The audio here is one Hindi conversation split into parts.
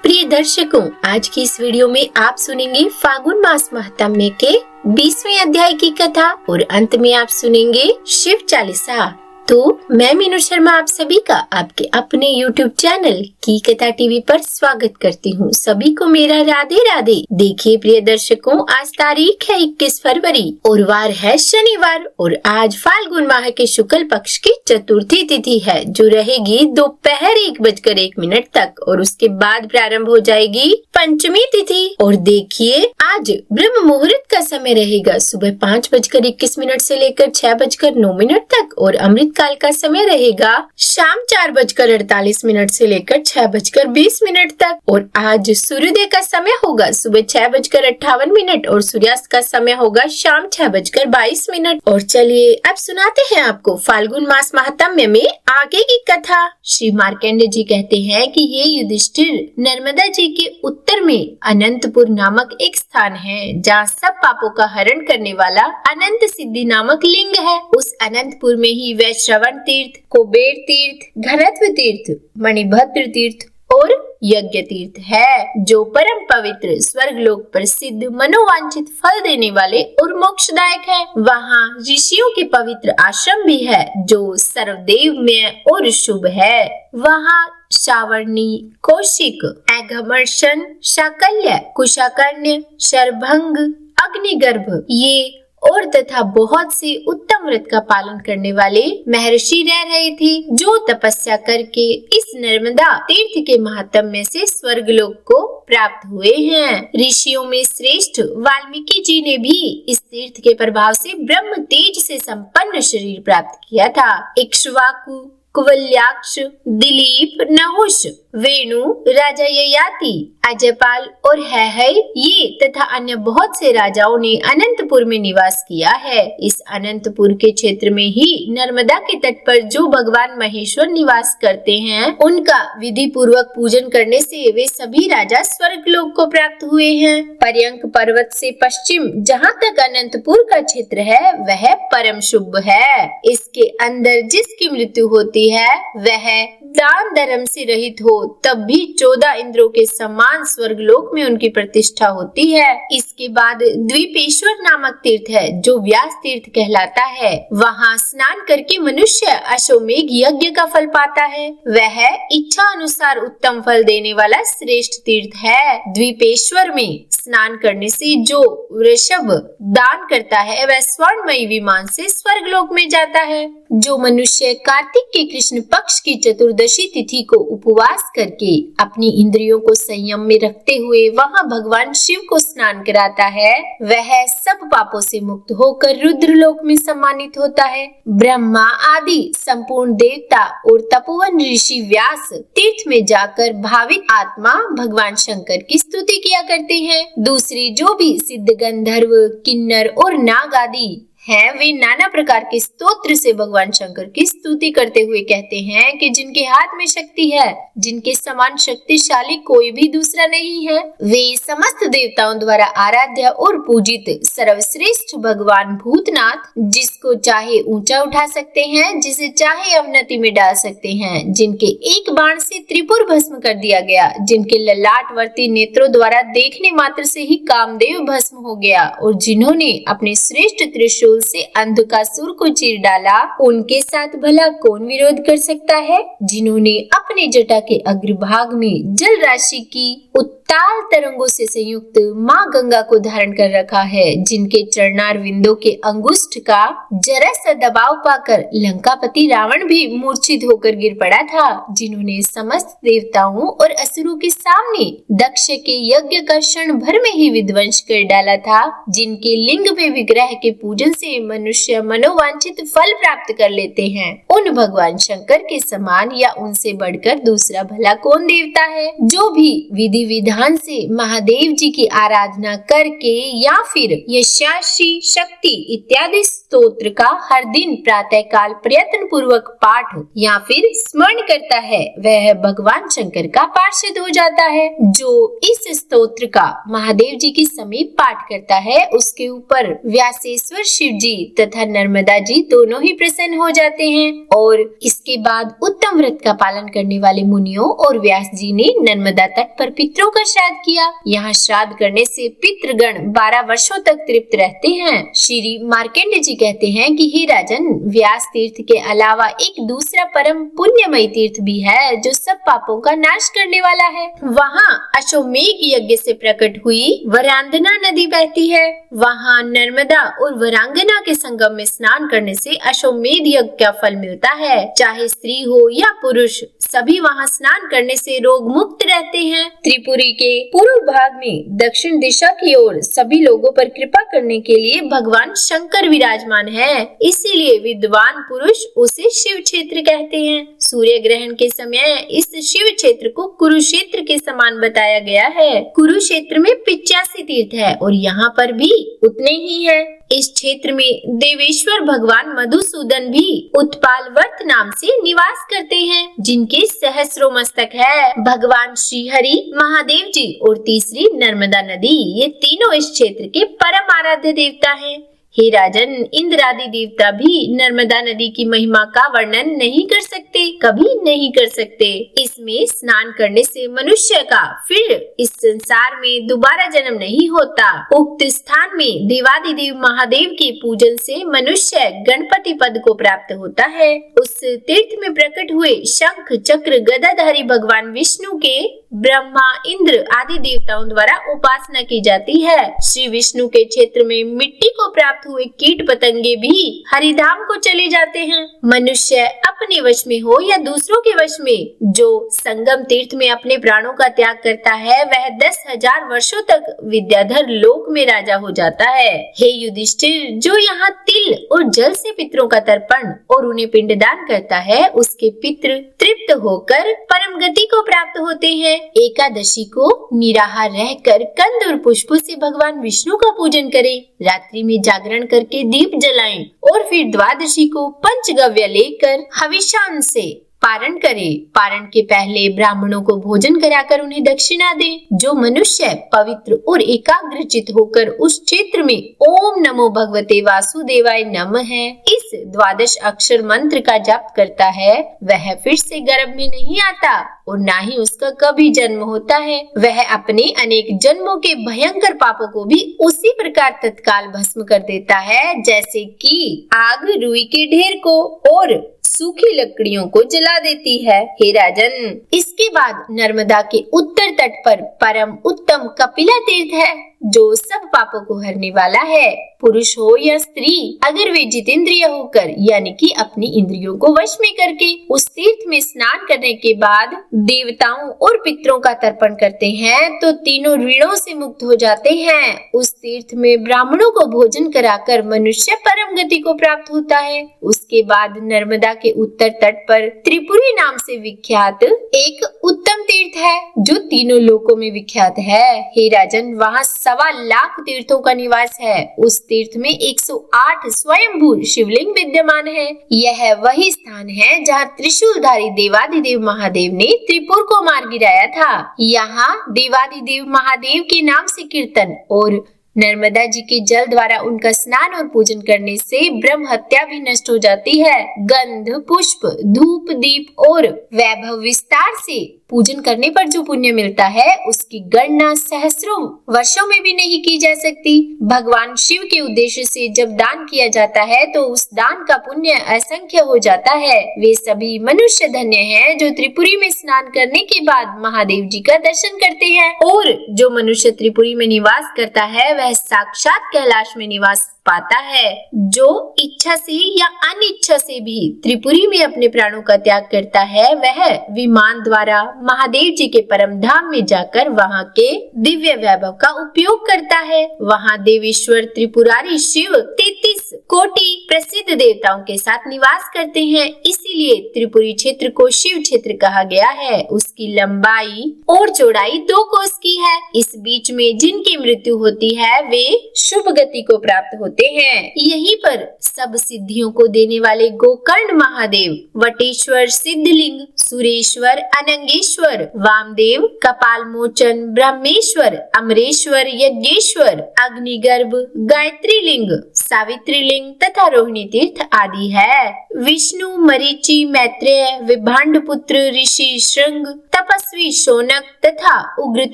प्रिय दर्शकों, आज की इस वीडियो में आप सुनेंगे फागुन मास महात्म्य के 20वें अध्याय की कथा और अंत में आप सुनेंगे शिव चालीसा। तो मैं मीनू शर्मा आप सभी का आपके अपने YouTube चैनल की कथा टीवी पर स्वागत करती हूँ। सभी को मेरा राधे राधे। देखिए प्रिय दर्शकों, आज तारीख है 21 फरवरी और वार है शनिवार और आज फाल्गुन माह के शुक्ल पक्ष की चतुर्थी तिथि है, जो रहेगी दोपहर 1:01 तक और उसके बाद प्रारंभ हो जाएगी पंचमी तिथि। और देखिए आज ब्रह्म मुहूर्त का समय रहेगा सुबह 5:21 से लेकर 6:09 तक और अमृत काल का समय रहेगा शाम 4:48 से लेकर 6:20 तक। और आज सूर्योदय का समय होगा सुबह 6:58 और सूर्यास्त का समय होगा शाम 6:22। और चलिए अब सुनाते हैं आपको फाल्गुन मास महात्म्य में आगे की कथा। श्री मार्कंडेय जी कहते हैं कि हे युधिष्ठिर, नर्मदा जी के उत्तर में अनंतपुर नामक एक स्थान है, जहाँ सब पापों का हरण करने वाला अनंत सिद्धि नामक लिंग है। उस अनंतपुर में ही श्रवण तीर्थ, कुबेर तीर्थ, घनत्व तीर्थ, मणिभद्र तीर्थ और यज्ञ तीर्थ है, जो परम पवित्र स्वर्गलोक प्रसिद्ध मनोवांछित फल देने वाले और मोक्षदायक है। वहाँ ऋषियों के पवित्र आश्रम भी है, जो सर्वदेवमय और शुभ है। वहाँ सावर्णी, कौशिक, ऐघमर्शन, शाकल्य, कुशाकर्ण्य, शरभंग, अग्निगर्भ ये और तथा बहुत से उत्तम व्रत का पालन करने वाले महर्षि रह रहे थे, जो तपस्या करके इस नर्मदा तीर्थ के महात्म्य से स्वर्गलोक को प्राप्त हुए हैं। ऋषियों में श्रेष्ठ वाल्मीकि जी ने भी इस तीर्थ के प्रभाव से ब्रह्म तेज से संपन्न शरीर प्राप्त किया था। इक्ष्वाकु, कुवल्याक्ष, दिलीप, नहुष, वेणु, राजा ययाति, अजयपाल और है ये तथा अन्य बहुत से राजाओं ने अनंतपुर में निवास किया है। इस अनंतपुर के क्षेत्र में ही नर्मदा के तट पर जो भगवान महेश्वर निवास करते हैं, उनका विधि पूर्वक पूजन करने से वे सभी राजा स्वर्गलोक को प्राप्त हुए हैं। पर्यंक पर्वत से पश्चिम जहाँ तक अनंतपुर का क्षेत्र है, वह परम शुभ है। इसके अंदर जिसकी मृत्यु होती है, वह दान धर्म से रहित हो, तब भी 14 इंद्रों के समान स्वर्गलोक में उनकी प्रतिष्ठा होती है। इसके बाद द्वीपेश्वर नामक तीर्थ है, जो व्यास तीर्थ कहलाता है। वहाँ स्नान करके मनुष्य अश्वमेघ यज्ञ का फल पाता है। वह इच्छा अनुसार उत्तम फल देने वाला श्रेष्ठ तीर्थ है। द्वीपेश्वर में स्नान करने से जो वृषभ दान करता है, वह स्वर्णमयी विमान से स्वर्गलोक में जाता है। जो मनुष्य कार्तिक के कृष्ण पक्ष की चतुर्दशी तिथि को उपवास करके अपनी इंद्रियों को संयम में रखते हुए वहां भगवान शिव को स्नान कराता है, वह सब पापों से मुक्त होकर रुद्रलोक में सम्मानित होता है। ब्रह्मा आदि संपूर्ण देवता और तपोवन ऋषि व्यास तीर्थ में जाकर भाविक आत्मा भगवान शंकर की स्तुति किया करते हैं। दूसरी जो भी सिद्ध गंधर्व, किन्नर और नाग आदि हैं, वे नाना प्रकार के स्तोत्र से भगवान शंकर की स्तुति करते हुए कहते हैं कि जिनके हाथ में शक्ति है, जिनके समान शक्तिशाली कोई भी दूसरा नहीं है, वे समस्त देवताओं द्वारा आराध्य और पूजित सर्वश्रेष्ठ भगवान भूतनाथ, जिसको चाहे ऊंचा उठा सकते हैं, जिसे चाहे अवनति में डाल सकते हैं, जिनके एक बाण से त्रिपुर भस्म कर दिया गया, जिनके ललाटवर्ती नेत्रों द्वारा देखने मात्र से ही कामदेव भस्म हो गया और जिन्होंने अपने श्रेष्ठ त्रिशूल से अंधकासुर को चीर डाला, उनके साथ भला कौन विरोध कर सकता है। जिन्होंने अपने जटा के अग्रभाग में जल राशि की उत्ताल तरंगों से संयुक्त माँ गंगा को धारण कर रखा है, जिनके चरणार विंदों के अंगुष्ठ का जरा सा दबाव पाकर लंकापति रावण भी मूर्छित होकर गिर पड़ा था, जिन्होंने समस्त देवताओं और असुरों के सामने दक्ष के यज्ञ का क्षण भर में ही विध्वंस कर डाला था, जिनके लिंग में विग्रह के पूजन से मनुष्य मनोवांछित फल प्राप्त कर लेते हैं, उन भगवान शंकर के समान या उनसे बढ़कर दूसरा भला कौन देवता है। जो भी विधि विधान से महादेव जी की आराधना करके या फिर यशाशी, शक्ति इत्यादि स्तोत्र का हर दिन प्रातः काल प्रयत्न पूर्वक पाठ या फिर स्मरण करता है, वह भगवान शंकर का पार्षद हो जाता है। जो इस स्तोत्र का महादेव जी के समीप पाठ करता है, उसके ऊपर व्यासेश्वर शिव जी तथा नर्मदा जी दोनों ही प्रसन्न हो जाते हैं और इसके बाद उत्तम व्रत का पालन करने वाले मुनियों और व्यास जी ने नर्मदा तट पर पितरों का श्राद्ध किया। यहाँ श्राद्ध करने से पितृगण 12 वर्षों तक तृप्त रहते हैं। श्री मार्कंडेय जी कहते हैं कि हे राजन, व्यास तीर्थ के अलावा एक दूसरा परम पुण्यमयी तीर्थ भी है जो सब पापों का नाश करने वाला है। वहाँ अश्वमेघ यज्ञ से प्रकट हुई वरांगना नदी बहती है। वहाँ नर्मदा और वरांगना के संगम में स्नान करने से अश्वमेध यज्ञ का फल मिलता है। चाहे स्त्री हो या पुरुष, सभी वहाँ स्नान करने से रोग मुक्त रहते हैं। त्रिपुरी के पूर्व भाग में दक्षिण दिशा की ओर सभी लोगों पर कृपा करने के लिए भगवान शंकर विराजमान है, इसीलिए विद्वान पुरुष उसे शिव क्षेत्र कहते हैं। सूर्य ग्रहण के समय इस शिव क्षेत्र को कुरुक्षेत्र के समान बताया गया है। कुरुक्षेत्र में 85 तीर्थ है और यहाँ पर भी उतने ही है। इस क्षेत्र में देवेश्वर भगवान मधुसूदन भी उत्पालवर्त नाम से निवास करते हैं, जिनके सहस्रों मस्तक है। भगवान श्री हरि, महादेव जी और तीसरी नर्मदा नदी, ये तीनों इस क्षेत्र के परम आराध्य देवता हैं। हे राजन, इंद्र आदि देवता भी नर्मदा नदी की महिमा का वर्णन नहीं कर सकते, कभी नहीं कर सकते। इसमें स्नान करने से मनुष्य का फिर इस संसार में दोबारा जन्म नहीं होता। उक्त स्थान में देवादिदेव महादेव के पूजन से मनुष्य गणपति पद को प्राप्त होता है। उस तीर्थ में प्रकट हुए शंख चक्र गदाधारी भगवान विष्णु के ब्रह्मा, इंद्र आदि देवताओं द्वारा उपासना की जाती है। श्री विष्णु के क्षेत्र में मिट्टी को प्राप्त हुए कीट पतंगे भी हरिधाम को चले जाते हैं। मनुष्य अपने वश में हो या दूसरों के वश में, जो संगम तीर्थ में अपने प्राणों का त्याग करता है, वह 10,000 वर्षों तक विद्याधर लोक में राजा हो जाता है। हे युधिष्ठिर, जो यहाँ तिल और जल से पितरों का तर्पण और उन्हें पिंडदान करता है, उसके पितृ तृप्त होकर परम गति को प्राप्त होते हैं। एकादशी को निराहार रहकर कंद और पुष्पों से भगवान विष्णु का पूजन करें। रात्रि में जागरण करके दीप जलाएं और फिर द्वादशी को पंचगव्य लेकर हविष्यान से पारण करें। पारण के पहले ब्राह्मणों को भोजन कराकर उन्हें दक्षिणा दें। जो मनुष्य पवित्र और एकाग्रचित होकर उस क्षेत्र में ओम नमो भगवते वासुदेवाय नमः है, इस 12 अक्षर मंत्र का जाप करता है, वह फिर से गर्भ में नहीं आता और ना ही उसका कभी जन्म होता है। वह अपने अनेक जन्मों के भयंकर पापों को भी उसी प्रकार तत्काल भस्म कर देता है, जैसे कि आग रुई के ढेर को और सूखी लकड़ियों को जला देती है। हे राजन, इसके बाद नर्मदा के उत्तर तट पर परम उत्तम कपिला तीर्थ है, जो सब पापों को हरने वाला है। पुरुष हो या स्त्री, अगर वे जितेंद्रिय होकर यानी कि अपनी इंद्रियों को वश में करके उस तीर्थ में स्नान करने के बाद देवताओं और पितरों का तर्पण करते हैं, तो तीनों ऋणों से मुक्त हो जाते हैं। उस तीर्थ में ब्राह्मणों को भोजन कराकर मनुष्य परम गति को प्राप्त होता है। उसके बाद नर्मदा के उत्तर तट पर त्रिपुरी नाम से विख्यात एक उत्तम तीर्थ है, जो तीनों लोकों में विख्यात है। हे राजन, वहाँ 1.25 लाख तीर्थों का निवास है। उस तीर्थ में 108 स्वयंभू शिवलिंग विद्यमान है। यह वही स्थान है जहाँ त्रिशूलधारी देवादिदेव महादेव ने त्रिपुर को मार गिराया था। यहाँ देवादिदेव महादेव के नाम से कीर्तन और नर्मदा जी के जल द्वारा उनका स्नान और पूजन करने से ब्रह्म हत्या भी नष्ट हो जाती है। गंध, पुष्प, धूप, दीप और वैभव विस्तार से पूजन करने पर जो पुण्य मिलता है, उसकी गणना सहस्रों वर्षों में भी नहीं की जा सकती। भगवान शिव के उद्देश्य से जब दान किया जाता है, तो उस दान का पुण्य असंख्य हो जाता है। वे सभी मनुष्य धन्य हैं जो त्रिपुरी में स्नान करने के बाद महादेव जी का दर्शन करते हैं। और जो मनुष्य त्रिपुरी में निवास करता है, वह साक्षात कैलाश में निवास पाता है। जो इच्छा से या अनिच्छा से भी त्रिपुरी में अपने प्राणों का त्याग करता है, वह विमान द्वारा महादेव जी के परम धाम में जाकर वहाँ के दिव्य वैभव का उपयोग करता है। वहाँ देवेश्वर त्रिपुरारी शिव 33 कोटि प्रसिद्ध देवताओं के साथ निवास करते हैं, इसीलिए त्रिपुरी क्षेत्र को शिव क्षेत्र कहा गया है। उसकी लंबाई और चौड़ाई 2 कोस की है। इस बीच में जिनकी मृत्यु होती है, वे शुभ गति को प्राप्त होते हैं। यहीं पर सब सिद्धियों को देने वाले गोकर्ण महादेव, वटेश्वर सिद्धलिंग, सुरेश्वर, अनंगेश्वर, वामदेव, कपाल मोचन, ब्रह्मेश्वर, अमरेश्वर, यज्ञेश्वर, अग्निगर्भ, गायत्री लिंग, सावित्री ज्योतिर्लिंग तथा रोहिणी तीर्थ आदि है। विष्णु, मरीचि, मैत्रेय, विभांड पुत्र ऋषि श्रृंग, तपस्वी शौनक तथा उग्र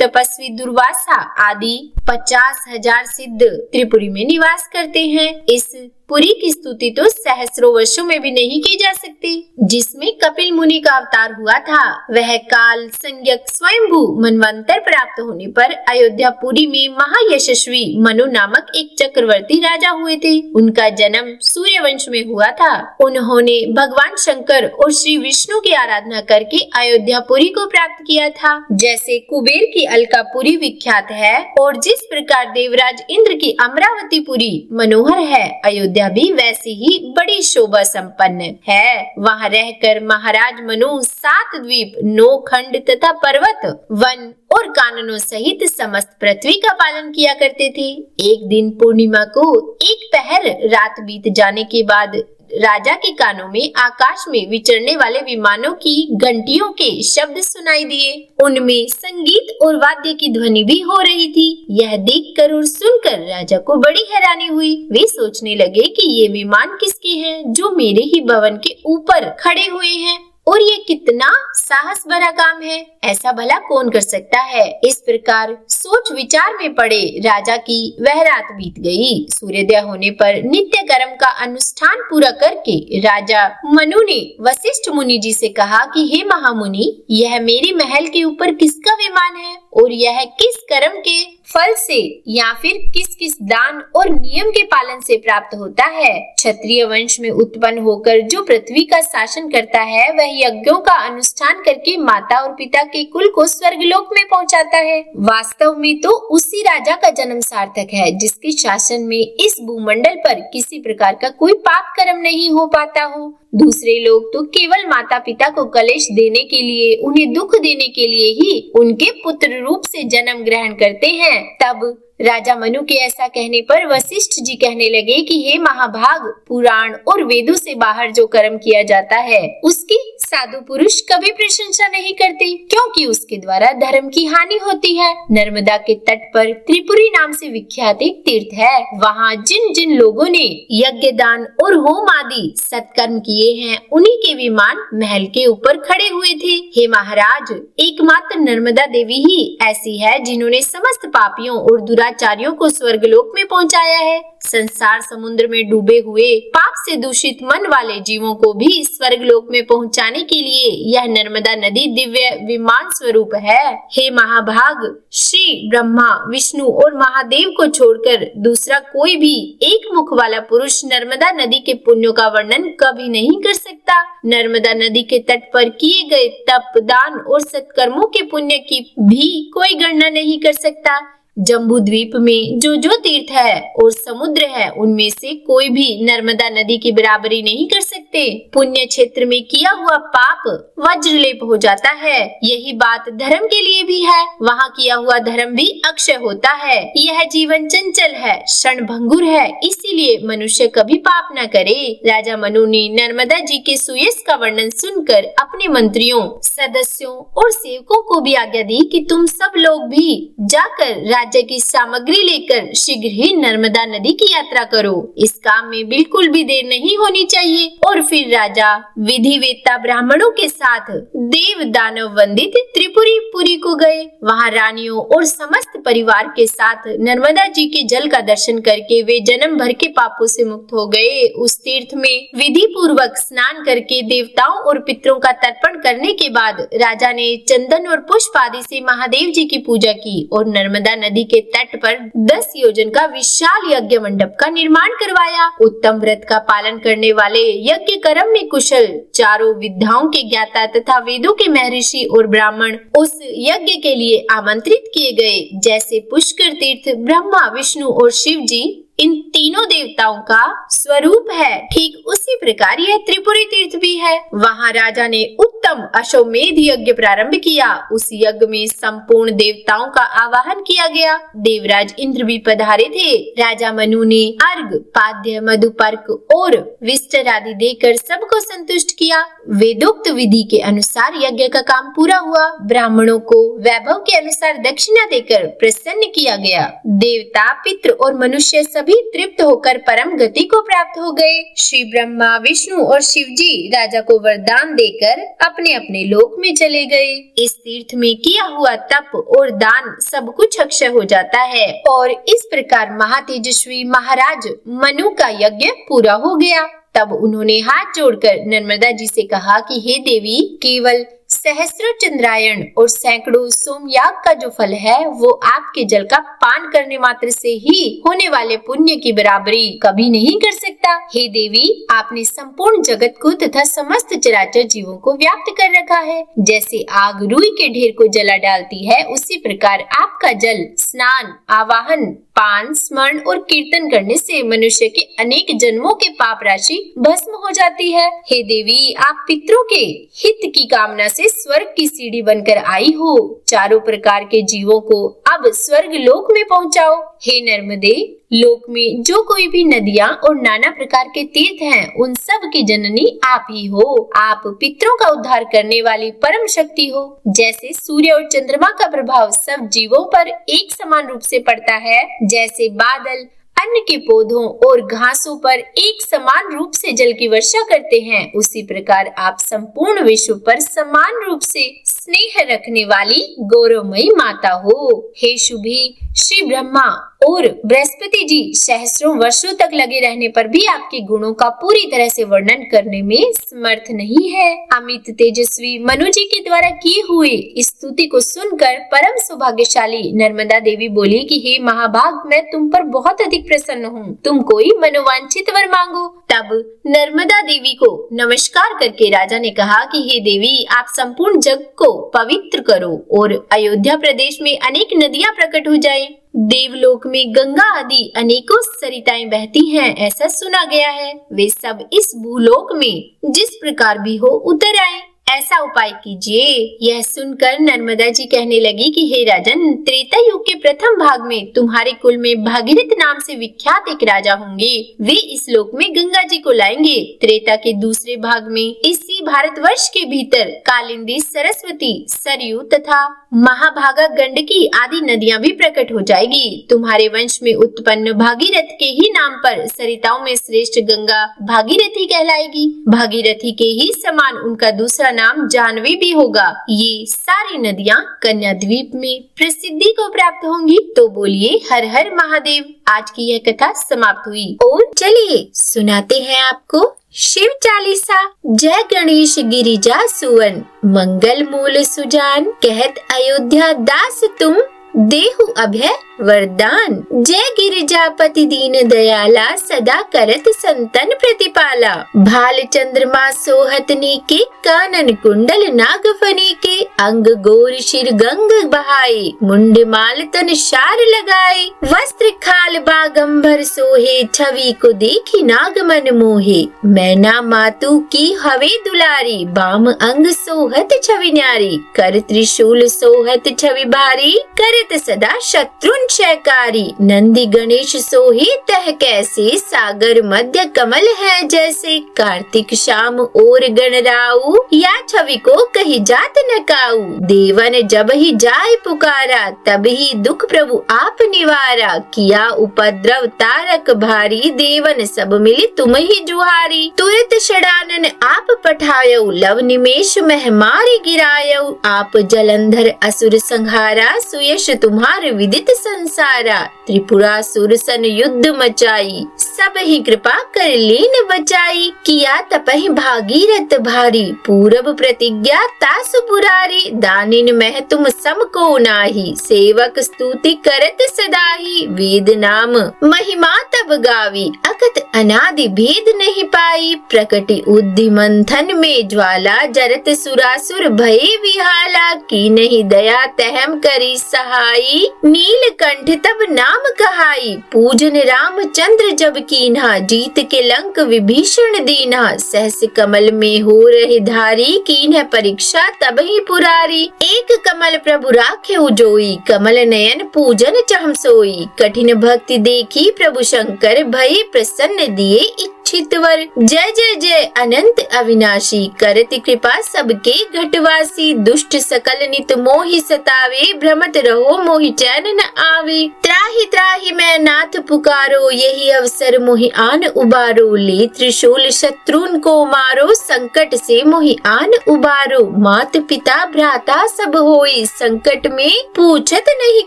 तपस्वी दुर्वासा आदि 50,000 सिद्ध त्रिपुरी में निवास करते हैं। इस पुरी की स्तुति तो सहस्रों वर्षों में भी नहीं की जा सकती। जिसमें कपिल मुनि का अवतार हुआ था, वह काल संज्ञक स्वयंभू मनवंतर प्राप्त होने पर अयोध्यापुरी में महायशस्वी मनु नामक एक चक्रवर्ती राजा हुए थे। उनका जन्म सूर्यवंश में हुआ था। उन्होंने भगवान शंकर और श्री विष्णु की आराधना करके अयोध्यापुरी को प्राप्त किया था। जैसे कुबेर की अलकापुरी विख्यात है और जिस प्रकार देवराज इंद्र की अमरावतीपुरी मनोहर है, अयोध्या भी वैसी ही बड़ी शोभा संपन्न है। वहाँ रहकर महाराज मनु 7 द्वीप, 9 खंड तथा पर्वत, वन और काननों सहित समस्त पृथ्वी का पालन किया करते थे। एक दिन पूर्णिमा को एक पहर रात बीत जाने के बाद राजा के कानों में आकाश में विचरने वाले विमानों की घंटियों के शब्द सुनाई दिए। उनमें संगीत और वाद्य की ध्वनि भी हो रही थी। यह देखकर और सुनकर राजा को बड़ी हैरानी हुई। वे सोचने लगे कि ये विमान किसके हैं जो मेरे ही भवन के ऊपर खड़े हुए हैं, और ये कितना साहस भरा काम है, ऐसा भला कौन कर सकता है। इस प्रकार सोच विचार में पड़े राजा की वह रात बीत गई। सूर्योदय होने पर नित्य कर्म का अनुष्ठान पूरा करके राजा मनु ने वशिष्ठ मुनि जी से कहा कि हे महामुनि, यह मेरे महल के ऊपर किसका विमान है और यह किस कर्म के फल से या फिर किस किस दान और नियम के पालन से प्राप्त होता है। क्षत्रिय वंश में उत्पन्न होकर जो पृथ्वी का शासन करता है, वह यज्ञों का अनुष्ठान करके माता और पिता के कुल को स्वर्गलोक में पहुंचाता है। वास्तव में तो उसी राजा का जन्म सार्थक है जिसके शासन में इस भूमंडल पर किसी प्रकार का कोई पाप कर्म नहीं हो पाता हो। दूसरे लोग तो केवल माता पिता को कलेश देने के लिए, उन्हें दुख देने के लिए ही उनके पुत्र रूप से जन्म ग्रहण करते हैं। तब राजा मनु के ऐसा कहने पर वशिष्ठ जी कहने लगे कि हे महाभाग, पुराण और वेदों से बाहर जो कर्म किया जाता है उसकी साधु पुरुष कभी प्रशंसा नहीं करते, क्योंकि उसके द्वारा धर्म की हानि होती है। नर्मदा के तट पर त्रिपुरी नाम से विख्यात एक तीर्थ है। वहाँ जिन जिन लोगों ने यज्ञ, दान और होम आदि सत्कर्म किए हैं, उन्हीं के विमान महल के ऊपर खड़े हुए थे। हे महाराज, एकमात्र नर्मदा देवी ही ऐसी है जिन्होंने समस्त पापियों और दुराचारियों को स्वर्गलोक में पहुंचाया है। संसार समुद्र में डूबे हुए पाप से दूषित मन वाले जीवों को भी स्वर्गलोक में पहुंचाने के लिए यह नर्मदा नदी दिव्य विमान स्वरूप है। हे महाभाग, श्री ब्रह्मा, विष्णु और महादेव को छोड़कर दूसरा कोई भी एक मुख वाला पुरुष नर्मदा नदी के पुण्यों का वर्णन कभी नहीं कर सकता। नर्मदा नदी के तट पर किए गए तप, दान और सत्कर्मों के पुण्य की भी कोई गणना नहीं कर सकता। जम्बू द्वीप में जो तीर्थ है और समुद्र है, उनमें से कोई भी नर्मदा नदी की बराबरी नहीं कर सकते। पुण्य क्षेत्र में किया हुआ पाप वज्रलेप हो जाता है। यही बात धर्म के लिए भी है। वहाँ किया हुआ धर्म भी अक्षय होता है। यह जीवन चंचल है, क्षण भंगुर है, इसीलिए मनुष्य कभी पाप न करे। राजा मनु ने नर्मदा जी के सुयश का वर्णन सुनकर अपने मंत्रियों, सदस्यों और सेवकों को भी आज्ञा दी कि तुम सब लोग भी जाकर राज्य की सामग्री लेकर शीघ्र ही नर्मदा नदी की यात्रा करो। इस काम में बिल्कुल भी देर नहीं होनी चाहिए। और फिर राजा विधिवेत्ता ब्राह्मणों के साथ देव दानव वंदित त्रिपुरी पुरी को गए। वहाँ रानियों और समस्त परिवार के साथ नर्मदा जी के जल का दर्शन करके वे जन्म भर के पापों से मुक्त हो गए। उस तीर्थ में विधि पूर्वक स्नान करके देवताओं और पितरों का तर्पण करने के बाद राजा ने चंदन और पुष्प आदि से महादेव जी की पूजा की और नर्मदा नदी के तट पर 10 योजन का विशाल यज्ञ मंडप का निर्माण करवाया। उत्तम व्रत का पालन करने वाले, यज्ञ कर्म में कुशल, चारों विद्याओं के ज्ञाता तथा वेदों के महर्षि और ब्राह्मण उस यज्ञ के लिए आमंत्रित किए गए। जैसे पुष्कर तीर्थ ब्रह्मा, विष्णु और शिव जी इन तीनों देवताओं का स्वरूप है, ठीक उसी प्रकार यह त्रिपुरी तीर्थ भी है। वहाँ राजा ने उत्तम अश्वमेध यज्ञ प्रारंभ किया। उस यज्ञ में संपूर्ण देवताओं का आवाहन किया गया। देवराज इंद्र भी पधारे थे। राजा मनु ने अर्घ, पाद्य, मधुपर्क और विस्तर आदि देकर सबको संतुष्ट किया। वेदोक्त विधि के अनुसार यज्ञ का काम पूरा हुआ। ब्राह्मणों को वैभव के अनुसार दक्षिणा देकर प्रसन्न किया गया। देवता, पितृ और मनुष्य सब सभी तृप्त होकर परम गति को प्राप्त हो गए। श्री ब्रह्मा, विष्णु और शिव जी राजा को वरदान देकर अपने अपने लोक में चले गए। इस तीर्थ में किया हुआ तप और दान सब कुछ अक्षय हो जाता है और इस प्रकार महातेजस्वी महाराज मनु का यज्ञ पूरा हो गया। तब उन्होंने हाथ जोड़कर नर्मदा जी से कहा कि हे देवी, केवल सहस्त्र चंद्रायण और सैकड़ों सोमयाग का जो फल है वो आपके जल का पान करने मात्र से ही होने वाले पुण्य की बराबरी कभी नहीं कर सकता। हे देवी, आपने संपूर्ण जगत को तथा समस्त चराचर जीवों को व्याप्त कर रखा है। जैसे आग रुई के ढेर को जला डालती है, उसी प्रकार आपका जल स्नान, आवाहन, पान, स्मरण और कीर्तन करने से मनुष्य के अनेक जन्मों के पाप राशि भस्म हो जाती है। हे देवी, आप पितरों के हित की कामना से स्वर्ग की सीढ़ी बनकर आई हो। चारों प्रकार के जीवों को अब स्वर्ग लोक में पहुंचाओ। हे नर्मदे, लोक में जो कोई भी नदियां और नाना प्रकार के तीर्थ हैं, उन सब की जननी आप ही हो। आप पितरों का उद्धार करने वाली परम शक्ति हो। जैसे सूर्य और चंद्रमा का प्रभाव सब जीवों पर एक समान रूप से पड़ता है, जैसे बादल अन्न के पौधों और घासों पर एक समान रूप से जल की वर्षा करते हैं, उसी प्रकार आप संपूर्ण विश्व पर समान रूप से स्नेह रखने वाली गौरवमयी माता हो। हे शुभी, श्री ब्रह्मा और बृहस्पति जी सहस्रों वर्षों तक लगे रहने पर भी आपके गुणों का पूरी तरह से वर्णन करने में समर्थ नहीं है। अमित तेजस्वी मनु जी के द्वारा किए हुए इस स्तुति को सुनकर परम सौभाग्यशाली नर्मदा देवी बोली कि हे महाभाग, मैं तुम पर बहुत अधिक प्रसन्न हूँ। तुम कोई मनोवांछित वर मांगो। तब नर्मदा देवी को नमस्कार करके राजा ने कहा कि हे देवी, आप संपूर्ण जग को पवित्र करो और अयोध्या प्रदेश में अनेक नदियां प्रकट हो जाएं। देवलोक में गंगा आदि अनेकों सरिताएं बहती हैं, ऐसा सुना गया है। वे सब इस भूलोक में जिस प्रकार भी हो उतर आए, ऐसा उपाय कीजिए। यह सुनकर नर्मदा जी कहने लगी कि हे राजन, त्रेता युग के प्रथम भाग में तुम्हारे कुल में भागीरथ नाम से विख्यात एक राजा होंगे। वे इस लोक में गंगा जी को लाएंगे। त्रेता के दूसरे भाग में इसी भारतवर्ष के भीतर कालिंदी, सरस्वती, सरयू तथा महाभागा, गंडकी आदि नदियां भी प्रकट हो जाएगी। तुम्हारे वंश में उत्पन्न भागीरथ के ही नाम पर सरिताओं में श्रेष्ठ गंगा भागीरथी कहलाएगी। भागीरथी के ही समान उनका दूसरा नाम जानवी भी होगा। ये सारी नदियां कन्या द्वीप में प्रसिद्धि को प्राप्त होंगी। तो बोलिए हर हर महादेव। आज की यह कथा समाप्त हुई और चलिए सुनाते हैं आपको शिव चालीसा। जय गणेश गिरिजा सुवन, मंगल मूल सुजान, कहत अयोध्या दास तुम, देहु अभय वरदान। जय गिरिजापति दीन दयाला, सदा करत संतन प्रतिपाला। भाल चंद्रमा सोहत नीके, कानन कुंडल नागफनी के। अंग गोर शिर गंग बहाए, मुंड माल तन शार लगाए। वस्त्र खाल बागंबर सोहे, छवि को देखी नाग मन मोहे। मैना मातु की हवे दुलारी, बाम अंग सोहत छवि न्यारी। कर त्रिशूल सोहत छवि भारी, करत सदा शत्रुन क्षयकारी। नंदी गणेश सोहे तह कैसे, सागर मध्य कमल है जैसे। कार्तिक शाम और गणराऊ, या छवि को कही जात न काऊ। देवन जब ही जाय पुकारा, तब ही दुख प्रभु आप निवारा। किया उपद्रव तारक भारी, देवन सब मिली तुम ही जुहारी। तुरत षडानन आप पठायो, लव निमेष मह मारी गिरायो। आप जलंधर असुर संहारा, सुयश तुम्हार विदित संसारा। त्रिपुरासुर सन युद्ध मचाई, सब ही कृपा कर लीन बचाई। किया तपहि भागीरथ भारी, पूरब प्रतिज्ञा तासु पुरारी। दानिन मह तुम सम को नाही, सेवक स्तुति करत सदाही। वेद नाम महिमा तब गावी, अकत अनादि भेद नहीं पाई। प्रकटि उद्धि मंथन में ज्वाला, जरत सुरासुर भये विहाला। की नहीं दया तहम करी सहाई, नीलकंठ तब नाम कहाई। पूजन रामचंद्र जब कीन्हा, जीत के लंक विभीषण दीन्हा। सहस कमल में हो रहे धारी, कीन्ह परीक्षा तब ही पुरारी। एक कमल प्रभु राखे उजोई, कमल नयन पूजन चहम सोई। कठिन भक्ति देखी प्रभु शंकर, भये प्रसन्न दिए छितवर। जय जय जय अनंत अविनाशी, करति कृपा सबके घटवासी। दुष्ट सकल नित मोहि सतावे, भ्रमत रहो मोहि चैन न आवे। त्राहि त्राहि मैं नाथ पुकारो, यही अवसर मोहि आन उबारो। ले त्रिशूल शत्रुन को मारो, संकट से मोहि आन उबारो। मात पिता भ्राता सब होई, संकट में पूछत नहीं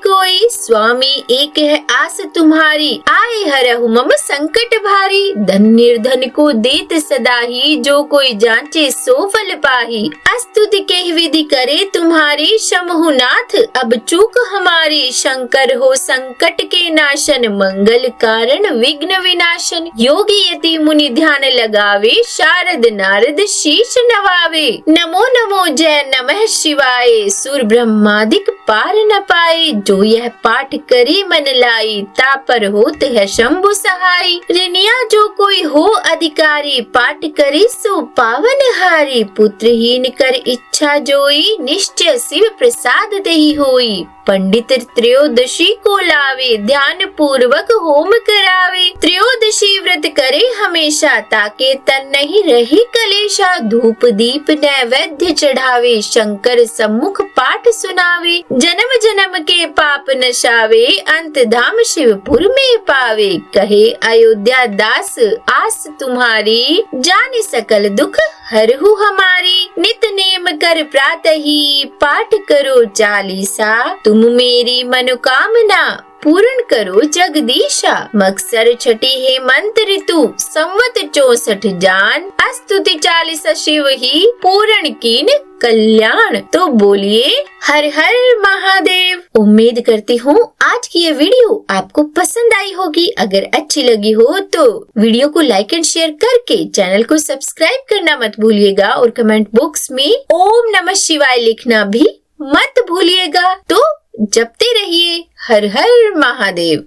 कोई। स्वामी एक है आस तुम्हारी, आए हरहु मम संकट भारी। धन निर्धन को देत सदा ही, जो कोई जांचे सो फल पाही। स्तुति के विधि करे तुम्हारी, शमहु नाथ अब चूक हमारी। शंकर हो संकट के नाशन, मंगल कारण विघ्न विनाशन। योगी यति मुनि ध्यान लगावे, शारद नारद शीश नवावे। नमो नमो जय नमः शिवाय, सुर ब्रह्मादिक पार न पाए। जो यह पाठ करे मन लाई, तापर होत है शंभु सहाय। ऋणिया जो कोई हो अधिकारी, पाठ करे सो पावन हारी। पुत्रहीन कर इच्छा जोई, निश्चय शिव प्रसाद देहि होई। पंडित त्रयोदशी को लावे, ध्यान पूर्वक होम करावे। त्रयोदशी व्रत करे हमेशा, ताके तन नहीं रही कलेशा। धूप दीप नैवेद्य चढ़ावे, शंकर सम्मुख पाठ सुनावे। जन्म जन्म के पाप नशावे, अंत धाम शिवपुर में पावे। कहे अयोध्या दास आस तुम्हारी, जाने सकल दुख हरहु हमारी। नित नेम कर प्रातः ही, पाठ करो चालीसा। तुम मेरी मनोकामना पूर्ण करो जगदीशा। मकसर छठी हेमंत ऋतु, संवत 64 जान। स्तुति 40 शिव ही, पूर्ण कीन कल्याण। तो बोलिए हर हर महादेव। उम्मीद करती हूँ आज की ये वीडियो आपको पसंद आई होगी। अगर अच्छी लगी हो तो वीडियो को लाइक एंड शेयर करके चैनल को सब्सक्राइब करना मत भूलिएगा और कमेंट बॉक्स में ओम नमः शिवाय लिखना भी मत भूलिएगा। तो जपते रहिए हर हर महादेव।